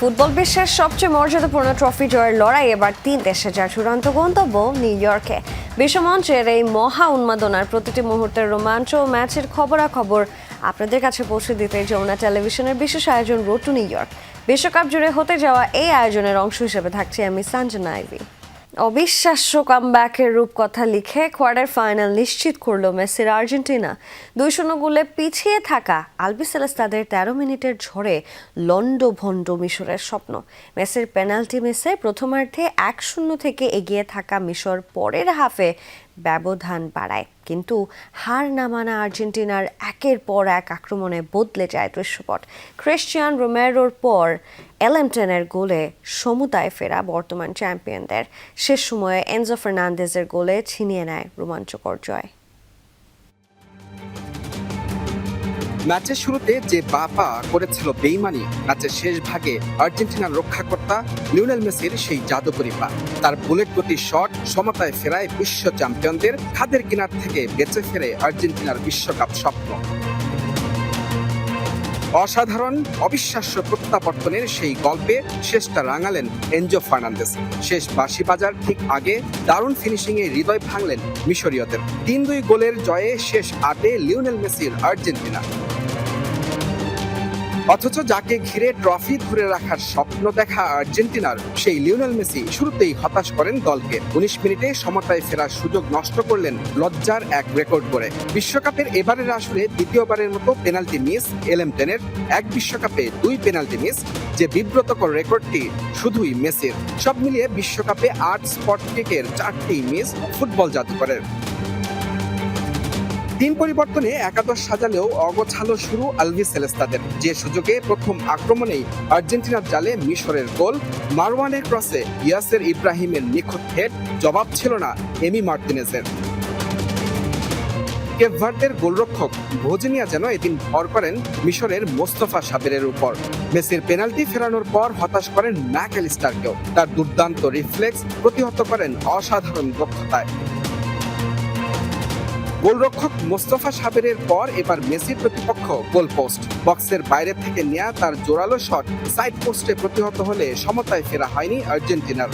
Football বিশ্বের সবচেয়ে মর্যাদাপূর্ণ ট্রফি জয়ের লড়াই এবার 3 দেশে, যার চূড়ান্ত গন্তব্য নিউ ইয়র্কে। বিশ্বমঞ্চের এই মহা উন্মাদনার প্রতিটি মুহূর্তের রোমাঞ্চ ও ম্যাচের খবরাখবর আপনাদের কাছে পৌঁছে দিতে যমুনা টেলিভিশনের বিশেষ আয়োজন রোড টু নিউ ইয়র্ক। বিশ্বকাপ জুড়ে হতে যাওয়া এই আয়োজনের অংশ হিসেবে থাকছি আমি সঞ্জনা আইভি। অবিশ্বাস্য কামব্যাকের রূপকথা লিখে কোয়ার্টার ফাইনাল নিশ্চিত করলো মেসির আর্জেন্টিনা। 2-0 গোলে পিছিয়ে থাকা আলবিসেলেস্তাদের 13 মিনিটের ঝড়ে লন্ডভন্ড মিশরের স্বপ্ন। মেসির পেনাল্টি মিসে প্রথমার্ধে 1-0 থেকে এগিয়ে থাকা মিশর পরের হাফে ব্যবধান বাড়ায়, কিন্তু হার না মানা আর্জেন্টিনার একের পর এক আক্রমণে বদলে যায় দৃশ্যপট। ক্রিশ্চিয়ান রোমেরোর পর এলেমটেনের গোলে সমতায় ফেরা বর্তমান চ্যাম্পিয়নদের। শেষ সময়ে এনজো ফার্নান্দেজের গোলে ছিনিয়ে নেয় রোমাঞ্চকর জয়। ম্যাচের শুরুতে যে বাপা করেছিল বেইমানি, ম্যাচের শেষ ভাগে আর্জেন্টিনার রক্ষাকর্তা লিওনেল মেসির সেই জাদুকরি পা, তার বুলেট গতি শট সমতায় ফেরায় বিশ্ব চ্যাম্পিয়নদের। খাদের কিনার থেকে বেঁচে ফেরে আর্জেন্টিনার বিশ্বকাপ স্বপ্ন। অসাধারণ অবিশ্বাস্য প্রত্যাবর্তনের সেই গল্পে শেষটা রাঙালেন এনজো ফার্নান্দেজ। শেষ বাঁশি বাজার ঠিক আগে দারুণ ফিনিশিংয়ে হৃদয় ভাঙলেন মিশরীয়দের। 3-2 গোলের জয়ে শেষ 8-এ লিওনেল মেসির আর্জেন্টিনা। অথচ যাকে ঘিরে ট্রফি ধরে রাখার স্বপ্ন দেখা আর্জেন্টিনার সেই লিওনেল মেসি শুরুতেই হতাশ করেন দলকে। 19 মিনিটে সমতায় ফেরার সুযোগ নষ্ট করলেন লজ্জার এক রেকর্ড করে। বিশ্বকাপের এবারের আসরে দ্বিতীয়বারের মতো পেনাল্টি মিস এলেমটেনের। এক বিশ্বকাপে 2 পেনাল্টি মিস, যে বিব্রতকর রেকর্ডটি শুধুই মেসির। সব মিলিয়ে বিশ্বকাপে 8 স্পট কিকের 4টি মিস ফুটবল জাদুকরের। টিম পরিবর্তনে একাদশ সাজালেও অগোছালো শুরু আলবিসেলেস্তাদের। যে সুযোগে প্রথম আক্রমণেই আর্জেন্টিনার জালে মিশরের গোল, মারওয়ানের ক্রসে ইয়াসের ইব্রাহিমের নিখুঁত হেড, জবাব ছিল না এমি মার্তিনেজের। কেপ ভার্দের গোলরক্ষক ভোজিনিয়া যেন এদিন ভর করেন মিশরের মোস্তফা সাবেরের উপর। মেসির পেনাল্টি ফেরানোর পর হতাশ করেন ম্যাকঅ্যালিস্টারকেও। তার দুর্দান্ত রিফ্লেক্স প্রতিহত করেন অসাধারণ দক্ষতায়। গোলরক্ষক মোস্তফা সাবেরের পর এবার মেসির প্রতিপক্ষ গোলপোস্ট। বক্সের বাইরে থেকে নেয়া তার জোরালো শট সাইড পোস্টে প্রতিহত হলে সমতায় ফেরা হয়নি আর্জেন্টিনার।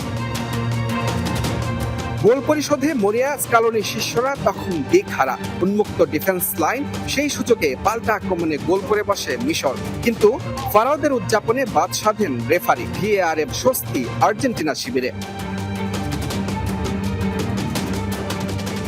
গোল পরিশোধে মরিয়া স্কালোনি শিষ্যরা তখন দিকহারা। উন্মুক্ত ডিফেন্স লাইন, সেই সুযোগে পাল্টা আক্রমণে গোল করে বসে মিশর, কিন্তু ফারাওদের উদযাপনে বাদ সাধেন রেফারি। ভিএআর-এর স্বস্তি আর্জেন্টিনা শিবিরে।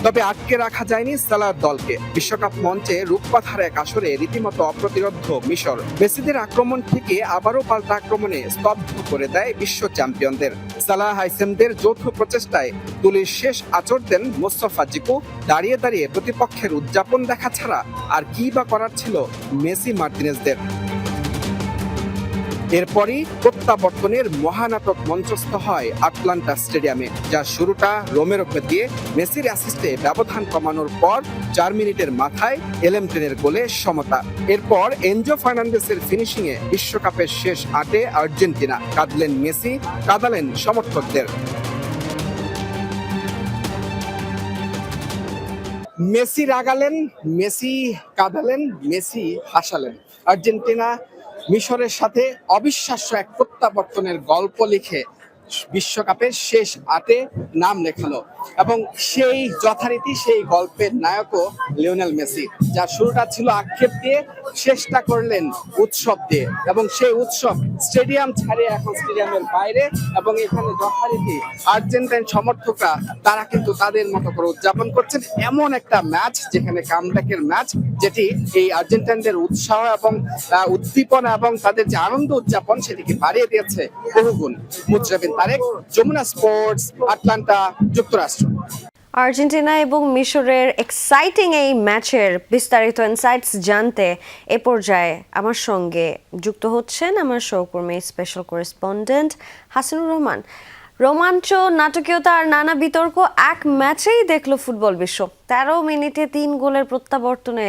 তবে আটকে রাখা যায়নি সালার দলকে। বিশ্বকাপ মঞ্চে রূপকথার এক আসরে রীতিমতো অপ্রতিরোধ্য মিশর মেসিদের আক্রমণ থেকে আবারও পাল্টা আক্রমণে স্তব্ধ করে দেয় বিশ্ব চ্যাম্পিয়নদের। সালাহ হাইসেমদের যৌথ প্রচেষ্টায় তুলির শেষ আঁচড় দেন মোস্তফা জিকু। দাঁড়িয়ে দাঁড়িয়ে প্রতিপক্ষের উদযাপন দেখা ছাড়া আর কি বা করার ছিল মেসি মার্তিনেজদের। এরপরই প্রত্যাবর্তনের মহানাটক মঞ্চস্থ হয় আটলান্টা স্টেডিয়ামে, যার শুরুটা রোমেরোকে দিয়ে। মেসির অ্যাসিস্টে ব্যবধান কমানোর পর 4 মিনিটের মাথায় এলেমটেনের গোলে সমতা। এরপর এনজো ফার্নান্দেসের ফিনিশিংয়ে বিশ্বকাপের শেষ 8-এ আর্জেন্টিনা। কাঁদলেন মেসি, কাঁদালেন সমর্থকদের। মেসি রাগালেন, মেসি কাঁদালেন, মেসি হাসালেন। আর্জেন্টিনা মিশরের সাথে অবিশ্বাস্য এক প্রত্যাবর্তনের গল্প লিখে বিশ্বকাপের শেষ 8-এ নাম লেখালো, এবং সেই যথারীতি সেই গল্পের নায়কও লিওনেল মেসি। যার শুরুটা ছিল আক্ষেপ দিয়ে, শেষটা করলেন উৎসব দিয়ে। এবং সেই উৎসব স্টেডিয়াম ছাড়িয়ে এখন স্টেডিয়ামের বাইরে, এবং এখানে যথারীতি আর্জেন্টাইন সমর্থকরা তারা কিন্তু তাদের মতো করে উদযাপন করছেন। এমন একটা ম্যাচ যেখানে কামব্যাকের ম্যাচ, যেটি এই আর্জেন্টাইনদের উৎসাহ এবং উদ্দীপনা এবং তাদের যে আনন্দ উদযাপন সেটিকে বাড়িয়ে দিয়েছে বহুগুণ। মুজরাবিন তারেক, যমুনা স্পোর্টস, আটলান্টা, যুক্তরাষ্ট্র। আর্জেন্টিনা এবং মিশরের এক্সাইটিং এই ম্যাচের বিস্তারিত ইনসাইটস জানতে এ পর্যায়ে আমার সঙ্গে যুক্ত হচ্ছেন আমার সহকর্মী স্পেশাল করেসপন্ডেন্ট হাসিনুর রহমান। রোমাঞ্চ, নাটকীয়তা আর নানা বিতর্ক এক ম্যাচেই দেখলো ফুটবল বিশ্ব। 13 মিনিটে 3 গোলের প্রত্যাবর্তনে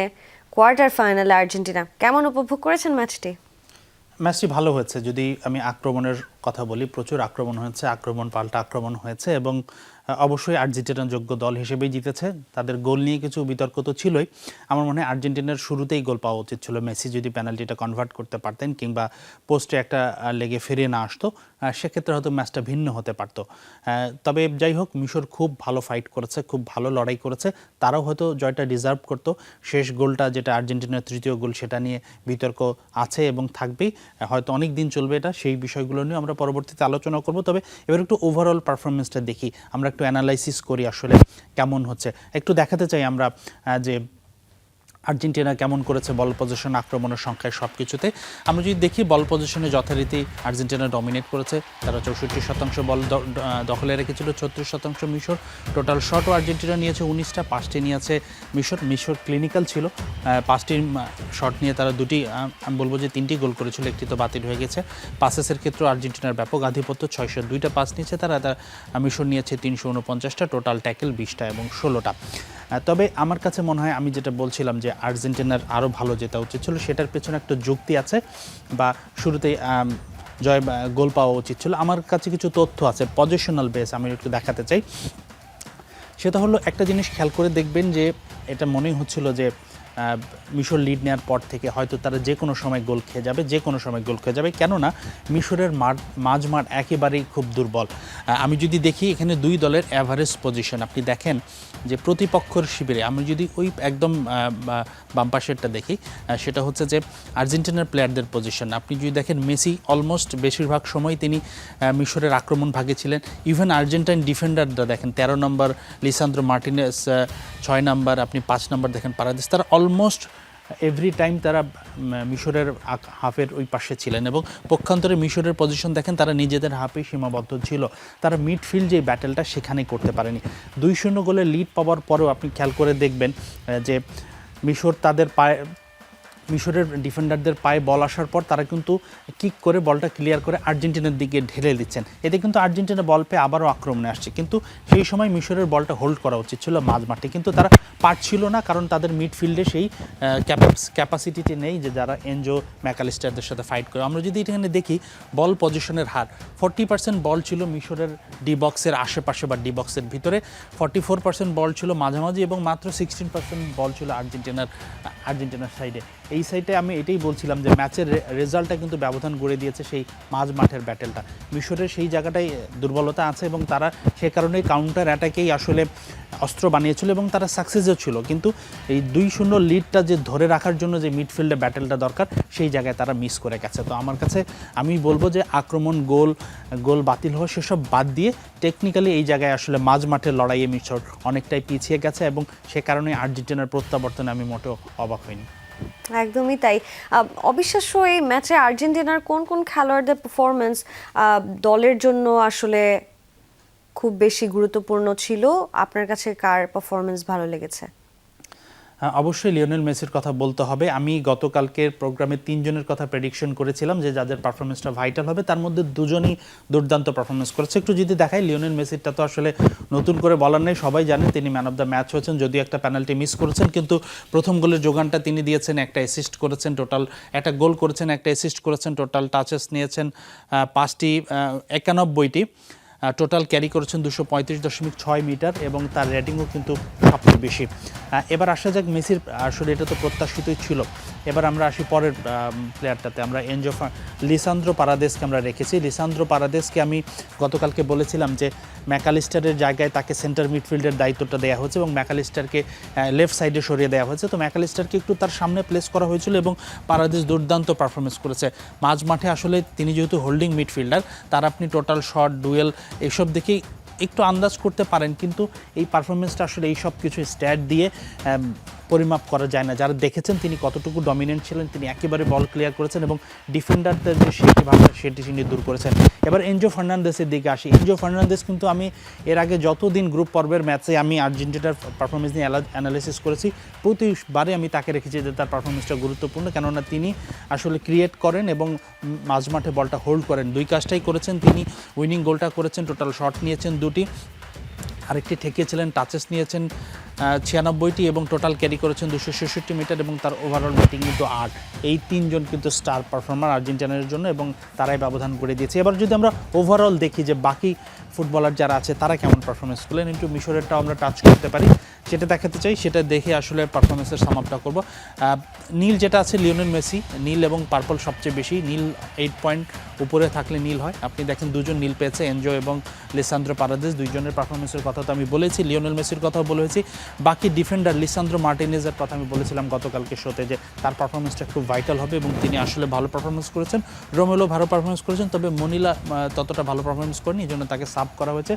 কোয়ার্টার ফাইনালে আর্জেন্টিনা। কেমন উপভোগ করেছেন ম্যাচটি? ম্যাচটি ভালো হয়েছে। যদি আমি আক্রমণের কথা বলি, প্রচুর আক্রমণ হয়েছে, আক্রমণ পাল্টা আক্রমণ হয়েছে এবং অবশ্যই আর্জেন্টিনা যোগ্য দল হিসেবেই জিতেছে। তাদের গোল নিয়ে কিছু বিতর্ক তো ছিলই। আমার মনে হয় আর্জেন্টিনার শুরুতেই গোল পাওয়া উচিত ছিল। মেসি যদি পেনাল্টিটা কনভার্ট করতে পারতেন কিংবা পোস্টে একটা লেগে ফিরিয়ে না আসতো, সেক্ষেত্রে হয়তো ম্যাচটা ভিন্ন হতে পারতো। তবে যাই হোক, মিশর খুব ভালো ফাইট করেছে, খুব ভালো লড়াই করেছে। তারাও হয়তো জয়টা ডিজার্ভ করতো। শেষ গোলটা যেটা আর্জেন্টিনার তৃতীয় গোল, সেটা নিয়ে বিতর্ক আছে এবং থাকবেই, হয়তো অনেক দিন চলবে এটা। সেই বিষয়গুলো নিয়ে আমরা পরবর্তীতে আলোচনা করব। তবে এবার একটু ওভারঅল পারফরমেন্সটা দেখি, আমরা একটু অ্যানালাইসিস করি আসলে কেমন হচ্ছে। একটু দেখাতে চাই আমরা যে আর্জেন্টিনা কেমন করেছে বল পজিশন, আক্রমণের সংখ্যায়, সব কিছুতে। আমরা যদি দেখি বল পজিশনে যথারীতি আর্জেন্টিনা ডমিনেট করেছে। তারা 64% বল দখলে রেখেছিল, 36% মিশর। টোটাল শটও আর্জেন্টিনা নিয়েছে 19টা, 5টি নিয়েছে মিশর। মিশর ক্লিনিক্যাল ছিল, 5টি শট নিয়ে তারা দুটি, আমি বলবো যে 3টি গোল করেছিল, একটি তো বাতিল হয়ে গেছে। পাসেসের ক্ষেত্রে আর্জেন্টিনার ব্যাপক আধিপত্য, 602টা পাস নিয়েছে তারা। মিশর নিয়েছে 349টা, টোটাল ট্যাকেল 20টা এবং 16টা। তবে আমার কাছে মনে হয়, আমি যেটা বলছিলাম যে আর্জেন্টিনার আরও ভালো জেতা উচিত ছিল, সেটার পেছনে একটা যুক্তি আছে, বা শুরুতেই জয় গোল পাওয়া উচিত ছিল। আমার কাছে কিছু তথ্য আছে পজিশনাল বেস, আমি একটু দেখাতে চাই। সেটা হলো, একটা জিনিস খেয়াল করে দেখবেন যে এটা মনেই হচ্ছিল যে মিশর লিড নেওয়ার পর থেকে হয়তো তারা যে কোনো সময় গোল খেয়ে যাবে, কেননা মিশরের মাঝমাঠ একেবারেই খুব দুর্বল। আমি যদি দেখি এখানে দুই দলের অ্যাভারেজ পজিশন, আপনি দেখেন যে প্রতিপক্ষের শিবিরে, আমি যদি ওই একদম বাম পাশেরটা দেখি, সেটা হচ্ছে যে আর্জেন্টিনার প্লেয়ারদের পজিশন। আপনি যদি দেখেন, মেসি অলমোস্ট বেশিরভাগ সময় তিনি মিশরের আক্রমণ ভাগে ছিলেন। ইভেন আর্জেন্টাইন ডিফেন্ডাররা দেখেন, 13 নম্বর লিসান্দ্রো মার্টিনেস, 6 নম্বর, আপনি 5 নম্বর দেখেন পারাদেস, তারা অলমোস্ট এভরি টাইম তারা মিশরের হাফের ওই পাশে ছিলেন। এবং পক্ষান্তরে মিশরের পজিশন দেখেন, তারা নিজেদের হাফেই সীমাবদ্ধ ছিল। তারা মিডফিল্ড যে ব্যাটেলটা সেখানেই করতে পারেনি। 2-0 গোলে লিড পাওয়ার পরেও আপনি খেয়াল করে দেখবেন যে মিশরের ডিফেন্ডারদের পায়ে বল আসার পর তারা কিন্তু কিক করে বলটা ক্লিয়ার করে আর্জেন্টিনার দিকে ঢেলে দিচ্ছেন। এতে কিন্তু আর্জেন্টিনা বল পেয়ে আবারও আক্রমণে আসছে, কিন্তু সেই সময় মিশরের বলটা হোল্ড করা উচিত ছিল মাঝমাঠে, কিন্তু তারা পারছিল না, কারণ তাদের মিডফিল্ডে সেই ক্যাপাসিটিটি নেই যে যারা এনজো ম্যাকালিস্টারদের সাথে ফাইট করে। আমরা যদি এখানে দেখি বল পজিশনের হার, 40% বল ছিল মিশরের ডি বক্সের আশেপাশে বা ডি বক্সের ভিতরে, 44% বল ছিল মাঝামাঝি, এবং মাত্র 16% বল ছিল আর্জেন্টিনার সাইডে। এই সাইডে আমি এটাই বলছিলাম যে ম্যাচের রেজাল্টটা কিন্তু ব্যবধান গড়ে দিয়েছে সেই মাঝ মাঠের ব্যাটেলটা। মিশরের সেই জায়গাটাই দুর্বলতা আছে এবং তারা সে কারণেই কাউন্টার অ্যাটাকেই আসলে অস্ত্র বানিয়েছিল এবং তারা সাকসেসও ছিল। কিন্তু এই 2-0 লিডটা যে ধরে রাখার জন্য যে মিডফিল্ডে ব্যাটেলটা দরকার, সেই জায়গায় তারা মিস করে গেছে। তো আমার কাছে আমি বলবো যে আক্রমণ, গোল বাতিল হওয়া সেসব বাদ দিয়ে টেকনিক্যালি এই জায়গায় আসলে মাঝ মাঠের লড়াইয়ে মিশর অনেকটাই পিছিয়ে গেছে, এবং সে কারণে আর্জেন্টিনার প্রত্যাবর্তনে আমি মোটেও অবাক হইনি। একদমই তাই। অবিশ্বাস্য, এই ম্যাচে আর্জেন্টিনার কোন কোন খেলোয়াড়দের পারফরমেন্স দলের জন্য আসলে খুব বেশি গুরুত্বপূর্ণ ছিল? আপনার কাছে কার পারফরমেন্স ভালো লেগেছে? অবশ্যই লিওনেল মেসির কথা বলতে হবে। আমি গতকালকের প্রোগ্রামে 3 জনের কথা প্রেডিকশন করেছিলাম যে যাদের পারফরমেন্সটা ভাইটাল হবে, তার মধ্যে 2 জনই দুর্দান্ত পারফরমেন্স করেছে। একটু যদি দেখাই, লিওনেল মেসিরটা তো আসলে নতুন করে বলার নেই, সবাই জানেন তিনি ম্যান অফ দ্য ম্যাচ হয়েছেন, যদিও একটা পেনাল্টি মিস করেছেন, কিন্তু প্রথম গোলের যোগানটা তিনি দিয়েছেন, একটা অ্যাসিস্ট করেছেন, টোটাল একটা গোল করেছেন, একটা অ্যাসিস্ট করেছেন, টোটাল টাচেস নিয়েছেন 5টি, 91টি, টোটাল ক্যারি করেছেন 235.6 মিটার, এবং তার রেটিংও কিন্তু সবচেয়ে বেশি। এবার আসা যাক মেসির, আসলে এটা তো প্রত্যাশিতই ছিল। এবার আমরা আসি পরের প্লেয়ারটাতে, আমরা লিসান্দ্রো পারাদেসকে আমরা রেখেছি। লিসান্দ্রো পারাদেসকে আমি গতকালকে বলেছিলাম যে ম্যাকালিস্টারের জায়গায় তাকে সেন্টার মিডফিল্ডের দায়িত্বটা দেওয়া হয়েছে এবং ম্যাকালিস্টারকে লেফট সাইডে সরিয়ে দেওয়া হয়েছে। তো ম্যাকালিস্টারকে একটু তার সামনে প্লেস করা হয়েছিল এবং পারাদেস দুর্দান্ত পারফরমেন্স করেছে মাঝ মাঠে। আসলে তিনি যেহেতু হোল্ডিং মিডফিল্ডার, তার আপনি টোটাল শট, ডুয়েল এইসব দেখেই একটু আন্দাজ করতে পারেন, কিন্তু এই পারফরমেন্সটা আসলে এই সব কিছু স্ট্যাট দিয়ে পরিমাপ করা যায় না। যারা দেখেছেন তিনি কতটুকু ডমিনেন্ট ছিলেন, তিনি একেবারে বল ক্লিয়ার করেছেন এবং ডিফেন্ডারদের যে সেটি ভাবনা সেটি তিনি দূর করেছেন। এবার এনজো ফার্নান্দেসের দিকে আসি। এনজো ফার্নান্দেস কিন্তু আমি এর আগে যতদিন গ্রুপ পর্বের ম্যাচে আমি আর্জেন্টিনার পারফরমেন্স নিয়ে অ্যানালিসিস করেছি, প্রতিবারে আমি তাকে রেখেছি যে তার পারফরমেন্সটা গুরুত্বপূর্ণ, কেননা তিনি আসলে ক্রিয়েট করেন এবং মাঝমাঠে বলটা হোল্ড করেন। 2 কাজটাই করেছেন তিনি। উইনিং গোলটা করেছেন, টোটাল শট নিয়েছেন 2টি, আরেকটি ঠেকিয়েছিলেন, টাচেস নিয়েছেন 96টি এবং টোটাল ক্যারি করেছেন 266 মিটার এবং তার ওভারঅল রেটিং কিন্তু 8। এই তিনজন কিন্তু স্টার পারফর্মার আর্জেন্টিনার জন্য এবং তারাই ব্যবধান করে দিয়েছে। এবার যদি আমরা ওভারঅল দেখি যে বাকি ফুটবলার যারা আছে তারা কেমন পারফরমেন্স করলেন, একটু মিশরেরটাও আমরা টাচ করতে পারি, সেটা দেখাতে চাই, সেটা দেখে আসলে পারফরমেন্সের সামাপটা করব। নীল যেটা আছে লিওনেল মেসি, নীল এবং পার্পল সবচেয়ে বেশি, নীল 8 পয়েন্ট উপরে থাকলে নীল হয়। আপনি দেখেন দুজন নীল পেয়েছে, এনজো এবং লিসান্দ্রো পারাদেস, দুইজনের পারফরমেন্সের কথা তো আমি বলেছি, লিওনেল মেসির কথাও বলেছি। বাকি ডিফেন্ডার লিসান্দ্রো মার্টিনেজের কথা আমি বলেছিলাম গতকালকে শোতে যে তার পারফরমেন্সটা খুব ভাইটাল হবে এবং তিনি আসলে ভালো পারফরমেন্স করেছেন। রোমেলো ভালো পারফরমেন্স করেছেন, তবে মনিলা ততটা ভালো পারফরমেন্স করেনি, এই জন্য তাকে সাব করা হয়েছে।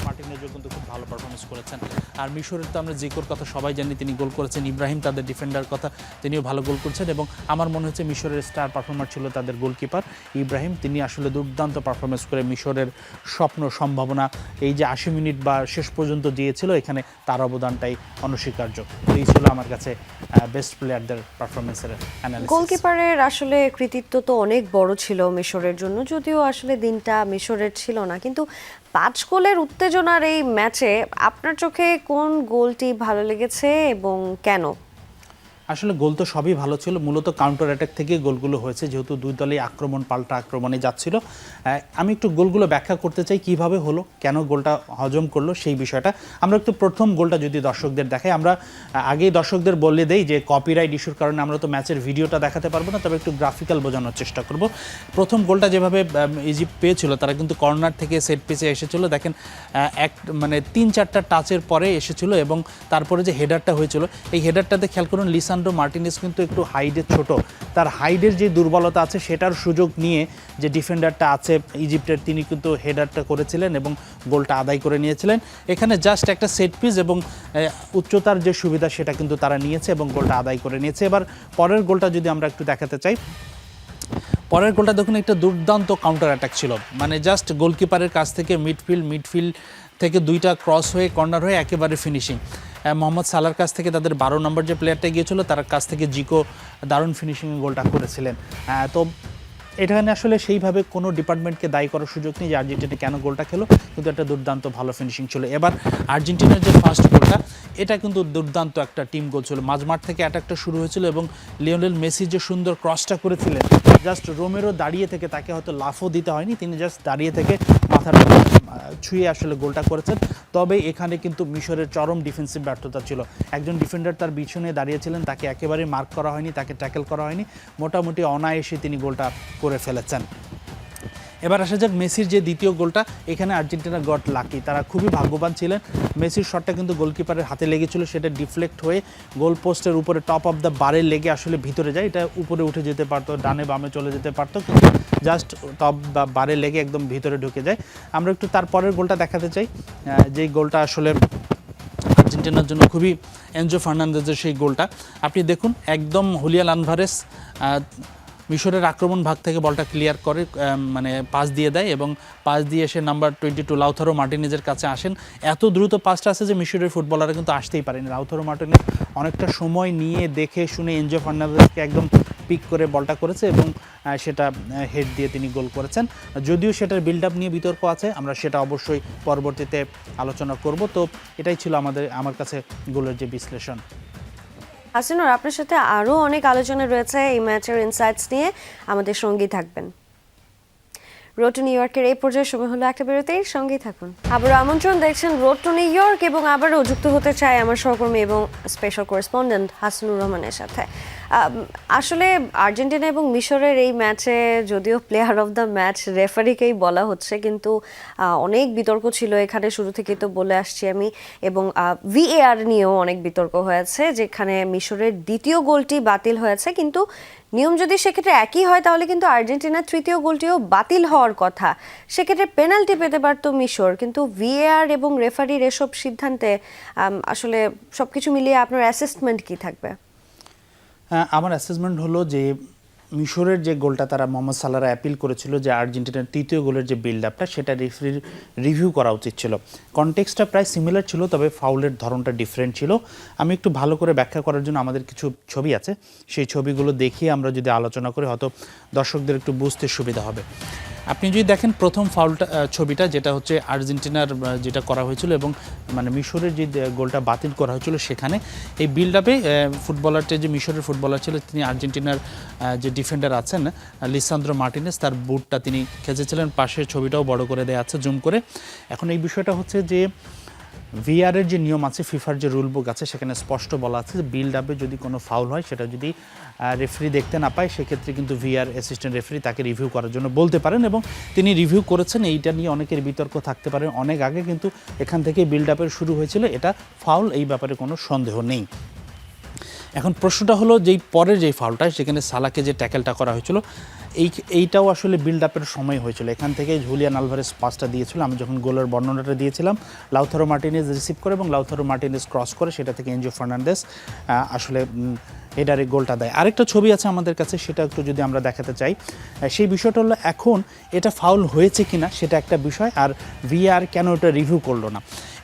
মার্টিনেজও কিন্তু খুব ভালো পারফরমেন্স করেছেন। আর মিশরের তো আমরা জিকোর কথা সবাই জানি, তিনি গোল করেছেন। ইব্রাহিম তাদের ডিফেন্ডার কথা, তিনিও ভালো গোল করছেন এবং আমার মনে হচ্ছে মিশরের স্টার পারফর্মার ছিল তাদের গোলকিপার ইব্রাহিম। তিনি আসলে দুর্দান্ত পারফরমেন্স করে মিশরের স্বপ্ন সম্ভাবনা এই যে 80 মিনিট বা শেষ পর্যন্ত দিয়েছিল, এখানে তার অবদানটাই অনস্বীকার্য। এই ছিল আমার কাছে বেস্ট প্লেয়ারদের পারফরমেন্সের অ্যানালিসিস। গোলকিপারের আসলে কৃতিত্ব তো অনেক বড় ছিল মিশরের জন্য, যদিও আসলে দিনটা মিশরের ছিল না, কিন্তু 5 গোলের উত্তেজনার এই ম্যাচে আপনার চোখে কোন গোলটি ভালো লেগেছে এবং কেন? আসলে গোল তো সবই ভালো ছিল, মূলত কাউন্টার অ্যাটাক থেকে গোলগুলো হয়েছে, যেহেতু দুই দলই আক্রমণ পাল্টা আক্রমণে যাচ্ছিল। আমি একটু গোলগুলো ব্যাখ্যা করতে চাই, কিভাবে হলো, কেন গোলটা হজম করলো সেই বিষয়টা। আমরা একটু প্রথম গোলটা যদি দর্শকদের দেখাই, আমরা আগেই দর্শকদের বলে দেই যে কপিরাইট ইস্যুর কারণে আমরা তো ম্যাচের ভিডিওটা দেখাতে পারবো না, তবে একটু গ্রাফিক্যাল বোঝানোর চেষ্টা করব। প্রথম গোলটা যেভাবে ইজিপ্ট পেয়েছিল, তারা কিন্তু কর্নার থেকে সেট পিসে এসেছিলো, দেখেন মানে 3-4টা টাচের পরে এসেছিল এবং তারপরে যে হেডারটা হয়েছিল, এই হেডারটাতে খেয়াল করুন লিসান্দ্রো মার্টিনেজ কিন্তু একটু হাইডে ছোট, তার হাইডের যে দুর্বলতা আছে সেটার সুযোগ নিয়ে যে ডিফেন্ডারটা আছে ইজিপ্টের, তিনি কিন্তু হেডারটা করেছিলেন এবং গোলটা আদায় করে নিয়েছিলেন। এখানে জাস্ট একটা সেট পিস এবং উচ্চতার যে সুবিধা সেটা কিন্তু তারা নিয়েছে এবং গোলটা আদায় করে নিয়েছে। এবার পরের গোলটা যদি আমরা একটু দেখাতে চাই, পরের গোলটা দেখুন একটা দুর্দান্ত কাউন্টার অ্যাটাক ছিল, মানে জাস্ট গোলকিপারের কাছ থেকে মিডফিল্ড থেকে দুইটা ক্রস হয়ে কর্নার হয়ে একেবারে ফিনিশিং। মোহাম্মদ সালার কাছ থেকে তাদের 12 নম্বর যে প্লেয়ারটা গিয়েছিল তার কাছ থেকে জিকো দারুণ ফিনিশিংয়ে গোলটা করেছিলেন। তো এখানে আসলে সেইভাবে কোনো ডিপার্টমেন্টকে দায়ী করার সুযোগ নেই যে আর্জেন্টিনা কেন গোলটা খেলো, কিন্তু একটা দুর্দান্ত ভালো ফিনিশিং ছিল। এবার আর্জেন্টিনার যে ফার্স্ট গোলটা, এটা কিন্তু দুর্দান্ত একটা টিম গোল ছিল, মাঝমাঠ থেকে অ্যাটাকটা শুরু হয়েছিল এবং লিওনেল মেসি যে সুন্দর ক্রসটা করেছিলেন, জাস্ট রোমেরো দাঁড়িয়ে থেকে, তাকে হয়তো লাফও দিতে হয়নি, তিনি জাস্ট দাঁড়িয়ে থেকে মাথাটা ছুঁয়ে আসলে গোলটা করেছেন। তবে এখানে কিন্তু মিশরের চরম ডিফেন্সিভ ব্যর্থতা ছিল, একজন ডিফেন্ডার তার পিছনে দাঁড়িয়েছিলেন, তাকে একেবারে মার্ক করা হয়নি, তাকে ট্যাকেল করা হয়নি, মোটামুটি অনায়াসে তিনি গোলটা করে ফেলেছেন। এবার আসা যাক মেসির যে দ্বিতীয় গোলটা, এখানে আর্জেন্টিনা গট লাকি, তারা খুবই ভাগ্যবান ছিলেন। মেসির শটটা কিন্তু গোলকিপারের হাতে লেগেছিল, সেটা ডিফ্লেক্ট হয়ে গোল পোস্টের উপরে টপ অফ দ্য বারে লেগে আসলে ভিতরে যায়, এটা উপরে উঠে যেতে পারতো, ডানে বামে চলে যেতে পারতো, কিন্তু জাস্ট টপ বা বারে লেগে একদম ভিতরে ঢুকে যায়। আমরা একটু তারপরের গোলটা দেখাতে চাই, যেই গোলটা আসলে আর্জেন্টিনার জন্য খুবই, এনজো ফার্নান্দেজের সেই গোলটা আপনি দেখুন, একদম হুলিয়ান আলভারেস মিশরের আক্রমণ ভাগ থেকে বলটা ক্লিয়ার করে, মানে পাস দিয়ে দেয় এবং পাস দিয়ে এসে নাম্বার 22 লাউথারো মার্টিনেজের কাছে আসেন। এত দ্রুত পাসটা আসে যে মিশরের ফুটবলাররা কিন্তু আসতেই পারেনি। লাউথারো মার্টিনেজ অনেকটা সময় নিয়ে দেখে শুনে এনজো ফার্নান্দেজকে একদম পিক করে বলটা করেছে এবং সেটা হেড দিয়ে তিনি গোল করেছেন। যদিও সেটার বিল্ড আপ নিয়ে বিতর্ক আছে, আমরা সেটা অবশ্যই পরবর্তীতে আলোচনা করব। তো এটাই ছিল আমার কাছে গোলের যে বিশ্লেষণ। হাসিনুর, আপনার সাথে আরও অনেক আলোচনা রয়েছে এই ম্যাচের ইনসাইটস নিয়ে, আমাদের সঙ্গী থাকবেন। রোড টু নিউ ইয়র্কের এই পর্যায়ে সময় হলো একটা বেরোতেই, সঙ্গেই থাকুন। আবারও আমন্ত্রণ, দেখছেন রোড টু নিউ ইয়র্ক এবং আবারও যুক্ত হতে চাই আমার সহকর্মী এবং স্পেশাল করেসপন্ডেন্ট হাসিনুর রহমানের সাথে। আসলে আর্জেন্টিনা এবং মিশরের এই ম্যাচে যদিও প্লেয়ার অফ দ্য ম্যাচ রেফারিকেই বলা হচ্ছে, কিন্তু অনেক বিতর্ক ছিল এখানে, শুরু থেকেই তো বলে আসছি আমি, এবং ভিএআর নিয়েও অনেক বিতর্ক হয়েছে, যেখানে মিশরের দ্বিতীয় গোলটি বাতিল হয়েছে, কিন্তু নিয়ম যদি সেক্ষেত্রে একই হয় তাহলে কিন্তু আর্জেন্টিনার তৃতীয় গোলটিও বাতিল হওয়ার কথা, সেক্ষেত্রে পেনাল্টি পেতে পারতো মিশর, কিন্তু ভিএআর এবং রেফারির এসব সিদ্ধান্তে আসলে সবকিছু মিলিয়ে আপনার অ্যাসেসমেন্ট কি থাকবে? আমার অ্যাসেসমেন্ট হলো যে মিশরের যে গোলটা তারা মোহাম্মদ সালারা অ্যাপিল করেছিল, যে আর্জেন্টিনার তৃতীয় গোলের যে বিল্ড আপটা সেটা রেফারির রিভিউ করা উচিত ছিল। কনটেক্সটটা প্রায় সিমিলার ছিল, তবে ফাউলের ধরনটা ডিফারেন্ট ছিল। আমি একটু ভালো করে ব্যাখ্যা করার জন্য আমাদের কিছু ছবি আছে, সেই ছবিগুলো দেখিয়ে আমরা যদি আলোচনা করি হয়তো দর্শকদের একটু বুঝতে সুবিধা হবে। আপনি যদি দেখেন প্রথম ফাউলটা ছবিটা যেটা হচ্ছে আর্জেন্টিনার যেটা করা হয়েছিল এবং মানে মিশরের যে গোলটা বাতিল করা হয়েছিল সেখানে এই বিল্ড আপে ফুটবলারটা যে মিশরের ফুটবলার ছিল তিনি আর্জেন্টিনার যে ডিফেন্ডার আছেন লিসান্দ্রো মার্টিনেস তার বুটটা তিনি খেঁচেছিলেন, পাশের ছবিটাও বড় করে দেওয়া আছে জুম করে। এখন এই বিষয়টা হচ্ছে যে ভিআরের যে নিয়ম আছে, ফিফার যে রুল বুক আছে সেখানে স্পষ্ট বলা আছে যে বিল্ড আপে যদি কোনো ফাউল হয় সেটা যদি রেফারি দেখতে না পায় সেক্ষেত্রে কিন্তু ভিআর অ্যাসিস্ট্যান্ট রেফারি তাকে রিভিউ করার জন্য বলতে পারেন এবং তিনি রিভিউ করেছেন। এইটা নিয়ে অনেকের বিতর্ক থাকতে পারে, অনেক আগে কিন্তু এখান থেকে বিল্ড আপের শুরু হয়েছিল, এটা ফাউল, এই ব্যাপারে কোনো সন্দেহ নেই। এখন প্রশ্নটা হলো যেই পরের যেই ফাউলটা সেখানে সালাকে যে ট্যাকেলটা করা হয়েছিল এইটাও আসলে বিল্ড আপের সময় হয়েছিল। এখান থেকে জুলিয়ান আলভারেজ পাসটা দিয়েছিল, আমি যখন গোলের বর্ণনাটা দিয়েছিলাম লাউথারো মার্টিনেজ রিসিভ করে এবং লাউথারো মার্টিনেজ ক্রস করে সেটা থেকে এনজো ফার্নান্দেস আসলে হেডারে গোলটা দেয়। আরেকটা ছবি আছে আমাদের কাছে, সেটা একটু যদি আমরা দেখাতে চাই। সেই বিষয়টা হলো এখন এটা ফাউল হয়েছে কিনা সেটা একটা বিষয়, আর ভিআর কেন এটা রিভিউ করলো না।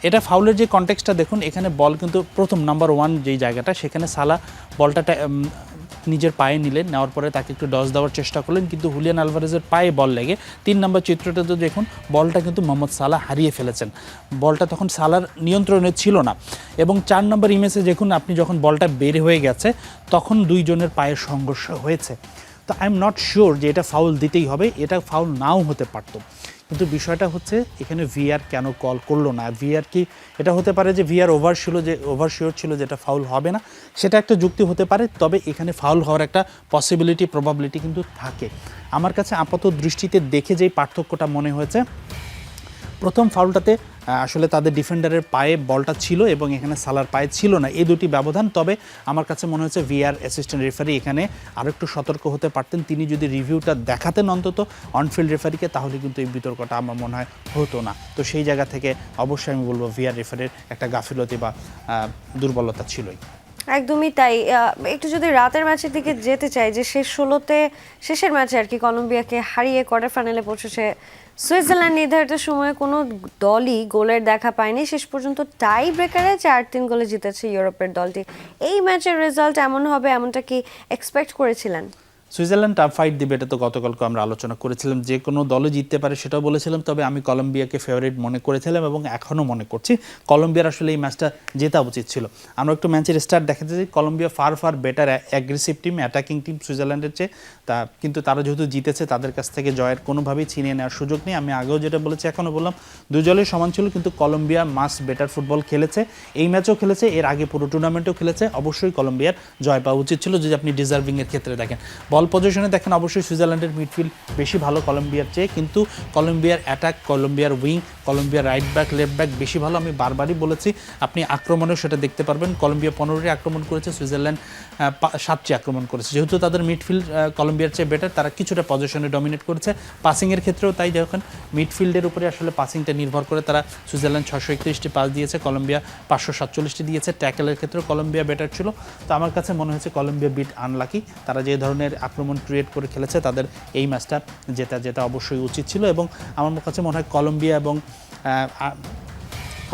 এটা ফাউলের যে কনটেক্সটটা দেখুন, এখানে বল কিন্তু প্রথম নাম্বার 1 যেই জায়গাটা সেখানে সালা বলটা নিজের পায়ে নিলেন, নেওয়ার পরে তাকে একটু ডজ দেওয়ার চেষ্টা করলেন কিন্তু হুলিয়ান আলভারেজের পায়ে বল লেগে 3 নম্বর চিত্রটাতে দেখুন বলটা কিন্তু মোহাম্মদ সালাহ হারিয়ে ফেলেছেন। বলটা তখন সালার নিয়ন্ত্রণে ছিল না এবং 4 নম্বর ইমেজে দেখুন আপনি যখন বলটা বের হয়ে গেছে তখন দুইজনের পায়ের সংঘর্ষ হয়েছে। তো আই এম নট শিওর যে এটা ফাউল দিতেই হবে, এটা ফাউল নাও হতে পারতো। কিন্তু বিষয়টা হচ্ছে এখানে ভিআর কেন কল করলো না? ভিআর কি এটা হতে পারে যে ভিআর ওভারশিওর ছিল যেটা ফাউল হবে না, সেটা একটা যুক্তি হতে পারে, তবে এখানে ফাউল হওয়ার একটা পসিবিলিটি প্রবাবিলিটি কিন্তু থাকে। আমার কাছে আপাত দৃষ্টিতে দেখে যেই পার্থক্যটা মনে হয়েছে, প্রথম ফাউলটাতে আসলে তাদের ডিফেন্ডারের পায়ে বলটা ছিল এবং এখানে সালার পায়ে ছিল না, এই দুটি ব্যবধান। তবে আমার কাছে মনে হচ্ছে ভিআর অ্যাসিস্ট্যান্ট রেফারি এখানে আরেকটু সতর্ক হতে পারতেন, তিনি যদি রিভিউটা দেখাতেন অন্তত অনফিল্ড রেফারিকে, তাহলে কিন্তু এই বিতর্কটা আমার মনে হয় হতো না। তো সেই জায়গা থেকে অবশ্যই আমি বলবো ভিআর রেফারির একটা গাফিলতি বা দুর্বলতা ছিলই। একদমই তাই। একটু যদি রাতের ম্যাচের দিকে যেতে চাই, যে শেষের ম্যাচে আর কি কলম্বিয়াকে হারিয়ে কোয়ার্টার ফাইনালে পৌঁছেছে সুইজারল্যান্ড। নির্ধারিত সময়ে কোনো দলই গোলের দেখা পায়নি, শেষ পর্যন্ত টাই ব্রেকারে 4-3 গোলে জিতেছে ইউরোপের দলটি। এই ম্যাচের রেজাল্ট এমন হবে এমনটা কি এক্সপেক্ট করেছিলেন? সুইজারল্যান্ড টাফ ফাইট দিবে, এটা তো গতকালকে আমরা আলোচনা করেছিলাম, যে কোনো দলই জিততে পারে সেটাও বলেছিলাম। তবে আমি কলম্বিয়াকে ফেভারিট মনে করেছিলাম এবং এখনও মনে করছি কলম্বিয়ার আসলে এই ম্যাচটা জেতা উচিত ছিল। আমরা একটু ম্যাচের স্টার্ট দেখাতে চাই। Colombia far better aggressive team, attacking team সুইজারল্যান্ডের চেয়ে, কিন্তু তারা যেহেতু জিতেছে তাদের কাছ থেকে জয়ের কোনোভাবেই ছিনিয়ে নেওয়ার সুযোগ নেই। আমি আগেও যেটা বলেছি এখনও বললাম, দুই দলই সমান ছিল, কিন্তু কলম্বিয়া মাস বেটার ফুটবল খেলেছে, এই ম্যাচও খেলেছে, এর আগে পুরো টুর্নামেন্টেও খেলেছে। অবশ্যই কলম্বিয়ার জয় পাওয়া উচিত ছিল যদি আপনি ডিজার্ভিংয়ের ক্ষেত্রে দেখেন। বল পজিশনে দেখেন অবশ্যই সুইজারল্যান্ডের মিডফিল্ড বেশি ভালো কলম্বিয়ার চেয়ে, কিন্তু কলম্বিয়ার অ্যাটাক, কলম্বিয়ার উইং, কলম্বিয়ার রাইট ব্যাক, লেফট ব্যাক বেশি ভালো। আমি বারবারই বলেছি, আপনি আক্রমণেও সেটা দেখতে পারবেন। কলম্বিয়া 15টি আক্রমণ করেছে, সুইজারল্যান্ড 7টি আক্রমণ করেছে। যেহেতু তাদের মিডফিল্ড কলম্বিয়ার চেয়ে বেটার, তারা কিছুটা পজিশনে ডমিনেট করেছে। পাসিংয়ের ক্ষেত্রেও তাই, যখন মিডফিল্ডের উপরে আসলে পাসিংটা নির্ভর করে, তারা সুইজারল্যান্ড 631টি পাস দিয়েছে, কলম্বিয়া 547টি দিয়েছে। ট্যাকেলের ক্ষেত্রেও কলম্বিয়া বেটার ছিল। তো আমার কাছে মনে হয়েছে কলম্বিয়া বিট আনলাকি, তারা যে ধরনের আক্রমণ ক্রিয়েট করে খেলেছে তাদের এই ম্যাচটা জেতা অবশ্যই উচিত ছিল। এবং আমার কাছে মনে হয় কলম্বিয়া এবং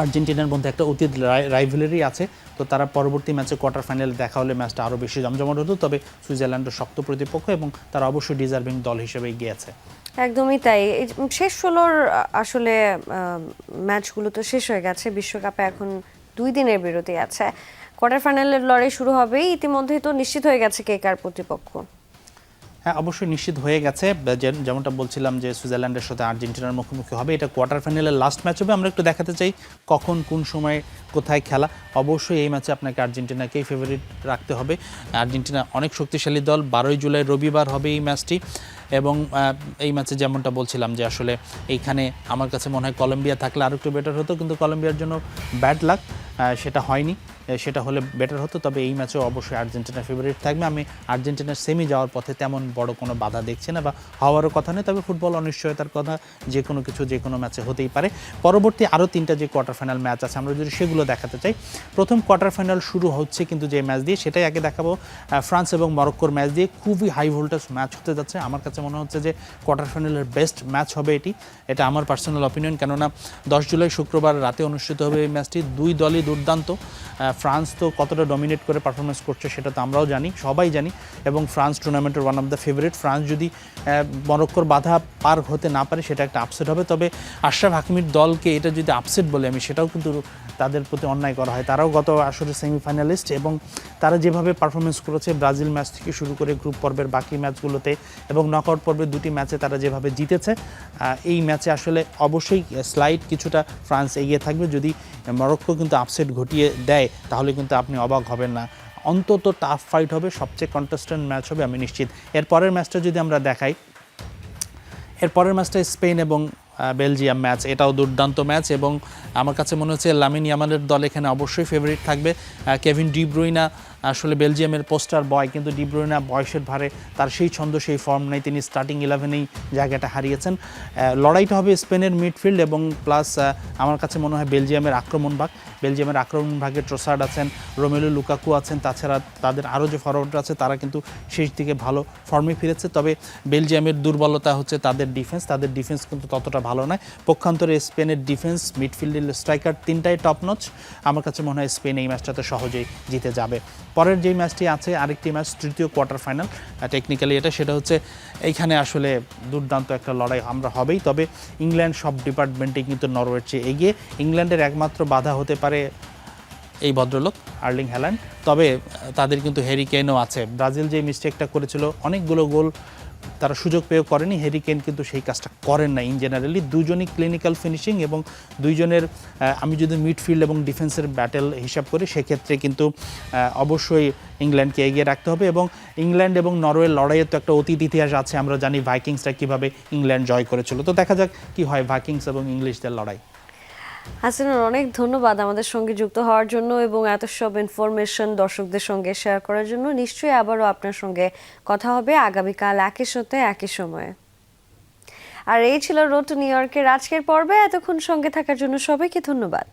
আর্জেন্টিনার মধ্যে একটা অতীত রাইভেলারি আছে, তো তারা পরবর্তী ম্যাচে কোয়ার্টার ফাইনালে দেখা হলে ম্যাচটা আরও বেশি জমজমাট হতো। তবে সুইজারল্যান্ডের শক্ত প্রতিপক্ষ এবং তারা অবশ্যই ডিজার্ভিং দল হিসেবে গিয়েছে। একদমই তাই। শেষ 16-র আসলে ম্যাচগুলো তো শেষ হয়ে গেছে, বিশ্বকাপে এখন 2 দিনের বিরতি আছে। কোয়ার্টার ফাইনালের লড়াই শুরু হবে, ইতিমধ্যেই তো নিশ্চিত হয়ে গেছে কে কার প্রতিপক্ষ। হ্যাঁ, অবশ্যই নিশ্চিত হয়ে গেছে। যেমনটা বলছিলাম যে সুইজারল্যান্ডের সাথে আর্জেন্টিনার মুখোমুখি হবে, এটা কোয়ার্টার ফাইনালের লাস্ট ম্যাচ হবে। আমরা একটু দেখাতে চাই কখন কোন সময় কোথায় খেলা। অবশ্যই এই ম্যাচে আপনাকে আর্জেন্টিনাকেই ফেভারিট রাখতে হবে। আর্জেন্টিনা অনেক শক্তিশালী দল। 12 জুলাই রবিবার হবে এই ম্যাচটি এবং এই ম্যাচে যেমনটা বলছিলাম যে আসলে এইখানে আমার কাছে মনে হয় কলম্বিয়া থাকলে আরও একটু বেটার হতো, কিন্তু কলম্বিয়ার জন্য ব্যাড লাক, সেটা হয়নি। সেটা হলে বেটার হতো। তবে এই ম্যাচেও অবশ্যই আর্জেন্টিনার ফেভারিট থাকবে। আমি আর্জেন্টিনার সেমি যাওয়ার পথে তেমন বড় কোনো বাধা দেখছি না বা হওয়ারও কথা নেই। তবে ফুটবল অনিশ্চয়তার কথা, যে কোনো কিছু যে কোনো ম্যাচে হতেই পারে। পরবর্তী আরও 3টা যে কোয়ার্টার ফাইনাল ম্যাচ আছে, আমরা যদি সেগুলো দেখাতে চাই। প্রথম কোয়ার্টার ফাইনাল শুরু হচ্ছে কিন্তু যে ম্যাচ দিয়ে, সেটাই আগে দেখাবো। ফ্রান্স এবং মরক্কোর ম্যাচ দিয়ে খুবই হাই ভোল্টেজ ম্যাচ হতে যাচ্ছে। আমার কাছে মনে হচ্ছে যে কোয়ার্টার ফাইনালের বেস্ট ম্যাচ হবে এটা আমার পার্সোনাল অপিনিয়ন। কেননা 10 জুলাই শুক্রবার রাতে অনুষ্ঠিত হবে এই ম্যাচটি। দুই দলই দুর্দান্ত। ফ্রান্স তো কতটা ডমিনেট করে পারফরমেন্স করছে সেটা তো আমরাও জানি, সবাই জানি, এবং ফ্রান্স টুর্নামেন্টের one of the favourite. France যদি মরক্কোর বাধা পার হতে না পারে সেটা একটা আপসেট হবে। তবে আশরাফ হাকিমির দলকে এটা যদি আপসেট বলে আমি, সেটাও কিন্তু তাদের প্রতি অন্যায় করা হয়। তারাও গত আসরে সেমিফাইনালিস্ট এবং তারা যেভাবে পারফরমেন্স করেছে ব্রাজিল ম্যাচ থেকে শুরু করে গ্রুপ পর্বের বাকি ম্যাচগুলোতে এবং নকআউট পর্বের দুটি ম্যাচে তারা যেভাবে জিতেছে, এই ম্যাচে আসলে অবশ্যই স্লাইড কিছুটা ফ্রান্স এগিয়ে থাকবে। যদি মরক্কো কিন্তু আপসেট ঘটিয়ে দেয় তাহলে কিন্তু আপনি অবাক হবেন না। অন্তত টাফ ফাইট হবে, সবচেয়ে কন্টেস্টেন্ট ম্যাচ হবে আমি নিশ্চিত। এরপরের ম্যাচটা যদি আমরা দেখাই, এরপরের ম্যাচটা স্পেন এবং বেলজিয়াম ম্যাচ, এটাও দুর্দান্ত ম্যাচ এবং আমার কাছে মনে হচ্ছে লামিন ইয়ামালের দল এখানে অবশ্যই ফেভারিট থাকবে। কেভিন ডি ব্রুইনা আসলে বেলজিয়ামের পোস্টার বয়, কিন্তু ডি ব্রুইনা বয়সের ভারে তার সেই ছন্দ সেই ফর্ম নেই, তিনি স্টার্টিং 11-এই জায়গাটা হারিয়েছেন। লড়াইটা হবে স্পেনের মিডফিল্ড এবং প্লাস আমার কাছে মনে হয় বেলজিয়ামের আক্রমণ ভাগে ট্রোসার্ড আছেন, রোমেলু লুকাকু আছেন, তাছাড়া তাদের আরও যে ফরওয়ার্ডরা আছে তারা কিন্তু শেষ দিকে ভালো ফর্মে ফিরেছে। তবে বেলজিয়ামের দুর্বলতা হচ্ছে তাদের ডিফেন্স কিন্তু ততটা ভালো নয়। পক্ষান্তরে স্পেনের ডিফেন্স, মিডফিল্ডের স্ট্রাইকার তিনটাই টপ নচ। আমার কাছে মনে হয় স্পেন এই ম্যাচটাতে সহজেই জিতে যাবে। পরের যেই ম্যাচটি আছে, আরেকটি ম্যাচ, তৃতীয় কোয়ার্টার ফাইনাল টেকনিক্যালি সেটা হচ্ছে এইখানে আসলে দুর্দান্ত একটা লড়াই আমরা হবেই। তবে ইংল্যান্ড সব ডিপার্টমেন্টে কিন্তু নরওয়ের চেয়ে এগিয়ে। ইংল্যান্ডের একমাত্র বাধা হতে পারে এই ভদ্রলোক আর্লিং হ্যাল্যান্ড, তবে তাদের কিন্তু হ্যারি কেইনও আছে। ব্রাজিল যে মিস্টেকটা করেছিল, অনেকগুলো গোল তারা সুযোগ পেয়েও করেনি, হ্যারি কেইন কিন্তু সেই কাজটা করেন না। ইন জেনারেলি দুজনই ক্লিনিক্যাল ফিনিশিং এবং দুইজনের আমি যদি মিডফিল্ড এবং ডিফেন্সের ব্যাটেল হিসাব করি সেক্ষেত্রে কিন্তু অবশ্যই ইংল্যান্ডকে এগিয়ে রাখতে হবে। এবং ইংল্যান্ড এবং নরওয়ের লড়াইয়ের তো একটা অতীত ইতিহাস আছে, আমরা জানি ভাইকিংসরা কীভাবে ইংল্যান্ড জয় করেছিল। তো দেখা যাক কি হয় ভাইকিংস এবং ইংলিশদের লড়াই। হাসিনুর, অনেক ধন্যবাদ আমাদের সঙ্গে যুক্ত হওয়ার জন্য এবং এত সব ইনফরমেশন দর্শকদের সঙ্গে শেয়ার করার জন্য। নিশ্চয়ই আবারও আপনার সঙ্গে কথা হবে আগামীকাল একই সাথে একই সময়ে। আর এই ছিল রোড টু নিউ ইয়র্কের আজকের পর্বে। এতক্ষণ সঙ্গে থাকার জন্য সবাইকে ধন্যবাদ।